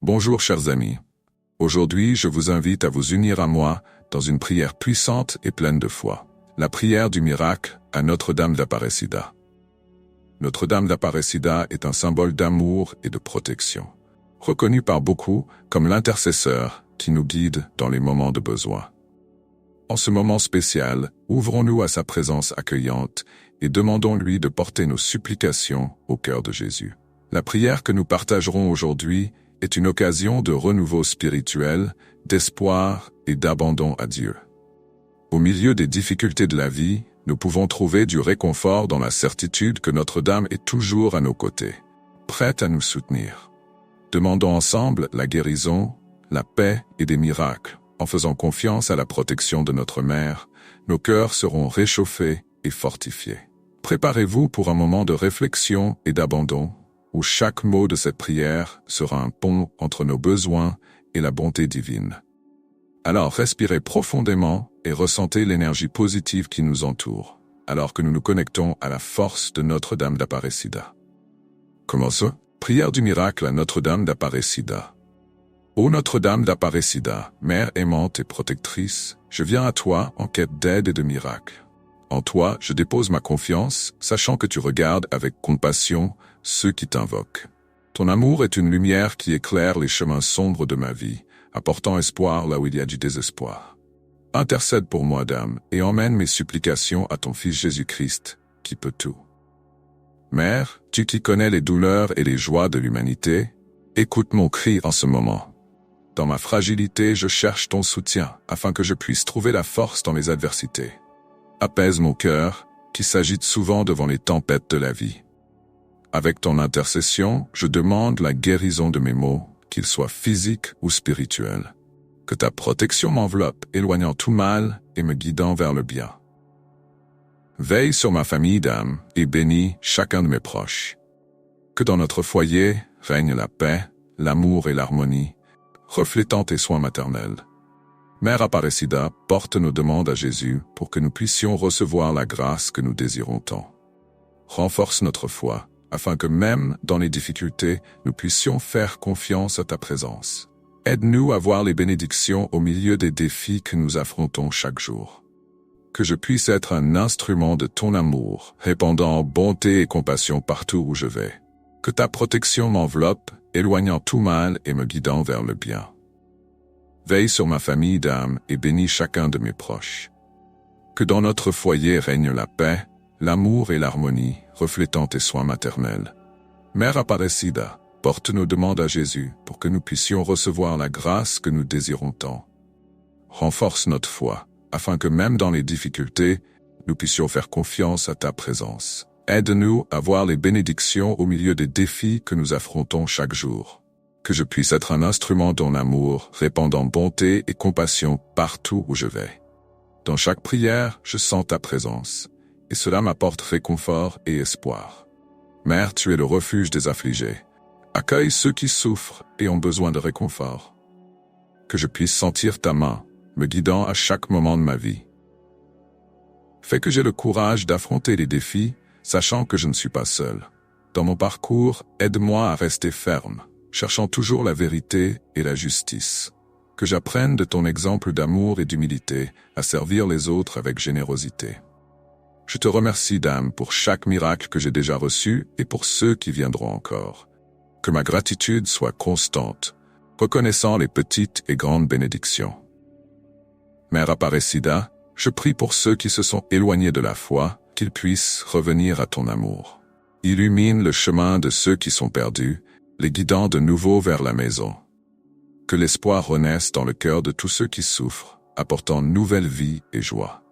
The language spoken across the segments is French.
Bonjour chers amis. Aujourd'hui, je vous invite à vous unir à moi dans une prière puissante et pleine de foi. La prière du miracle à Notre-Dame d'Aparecida. Notre-Dame d'Aparecida est un symbole d'amour et de protection, reconnu par beaucoup comme l'intercesseur qui nous guide dans les moments de besoin. En ce moment spécial, ouvrons-nous à sa présence accueillante et demandons-lui de porter nos supplications au cœur de Jésus. La prière que nous partagerons aujourd'hui est une occasion de renouveau spirituel, d'espoir et d'abandon à Dieu. Au milieu des difficultés de la vie, nous pouvons trouver du réconfort dans la certitude que Notre-Dame est toujours à nos côtés, prête à nous soutenir. Demandons ensemble la guérison, la paix et des miracles. En faisant confiance à la protection de notre Mère, nos cœurs seront réchauffés et fortifiés. Préparez-vous pour un moment de réflexion et d'abandon, où chaque mot de cette prière sera un pont entre nos besoins et la bonté divine. Alors respirez profondément et ressentez l'énergie positive qui nous entoure, alors que nous nous connectons à la force de Notre-Dame d'Aparecida. Commençons. Prière du miracle à Notre-Dame d'Aparecida. Ô Notre-Dame d'Aparecida, Mère aimante et protectrice, je viens à toi en quête d'aide et de miracles. En toi, je dépose ma confiance, sachant que tu regardes avec compassion ceux qui t'invoquent. Ton amour est une lumière qui éclaire les chemins sombres de ma vie, apportant espoir là où il y a du désespoir. Intercède pour moi, Dame, et emmène mes supplications à ton Fils Jésus-Christ, qui peut tout. Mère, tu qui connais les douleurs et les joies de l'humanité, écoute mon cri en ce moment. Dans ma fragilité, je cherche ton soutien, afin que je puisse trouver la force dans les adversités. Apaise mon cœur, qui s'agite souvent devant les tempêtes de la vie. Avec ton intercession, je demande la guérison de mes maux, qu'ils soient physiques ou spirituels. Que ta protection m'enveloppe, éloignant tout mal et me guidant vers le bien. Veille sur ma famille d'âme et bénis chacun de mes proches. Que dans notre foyer règne la paix, l'amour et l'harmonie, reflétant tes soins maternels. Mère Aparecida, porte nos demandes à Jésus pour que nous puissions recevoir la grâce que nous désirons tant. Renforce notre foi, afin que même dans les difficultés, nous puissions faire confiance à ta présence. Aide-nous à voir les bénédictions au milieu des défis que nous affrontons chaque jour. Que je puisse être un instrument de ton amour, répandant bonté et compassion partout où je vais. Que ta protection m'enveloppe, éloignant tout mal et me guidant vers le bien. Veille sur ma famille d'âme et bénis chacun de mes proches. Que dans notre foyer règne la paix, l'amour et l'harmonie, reflétant tes soins maternels. Mère Aparecida, porte nos demandes à Jésus pour que nous puissions recevoir la grâce que nous désirons tant. Renforce notre foi, afin que même dans les difficultés, nous puissions faire confiance à ta présence. Aide-nous à voir les bénédictions au milieu des défis que nous affrontons chaque jour. Que je puisse être un instrument de ton amour, répandant bonté et compassion partout où je vais. Dans chaque prière, je sens ta présence, et cela m'apporte réconfort et espoir. Mère, tu es le refuge des affligés. Accueille ceux qui souffrent et ont besoin de réconfort. Que je puisse sentir ta main, me guidant à chaque moment de ma vie. Fais que j'ai le courage d'affronter les défis, sachant que je ne suis pas seul. Dans mon parcours, aide-moi à rester ferme, cherchant toujours la vérité et la justice. Que j'apprenne de ton exemple d'amour et d'humilité à servir les autres avec générosité. Je te remercie, Dame, pour chaque miracle que j'ai déjà reçu et pour ceux qui viendront encore. Que ma gratitude soit constante, reconnaissant les petites et grandes bénédictions. Mère Aparecida, je prie pour ceux qui se sont éloignés de la foi, qu'ils puissent revenir à ton amour. Illumine le chemin de ceux qui sont perdus, les guidant de nouveau vers la maison. Que l'espoir renaisse dans le cœur de tous ceux qui souffrent, apportant nouvelle vie et joie.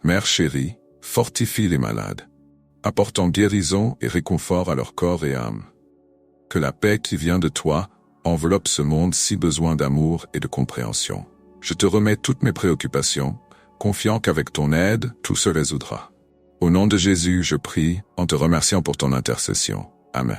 Mère chérie, fortifie les malades, apportant guérison et réconfort à leur corps et âme. Que la paix qui vient de toi enveloppe ce monde si besoin d'amour et de compréhension. Je te remets toutes mes préoccupations, confiant qu'avec ton aide, tout se résoudra. Au nom de Jésus, je prie, en te remerciant pour ton intercession. Amen.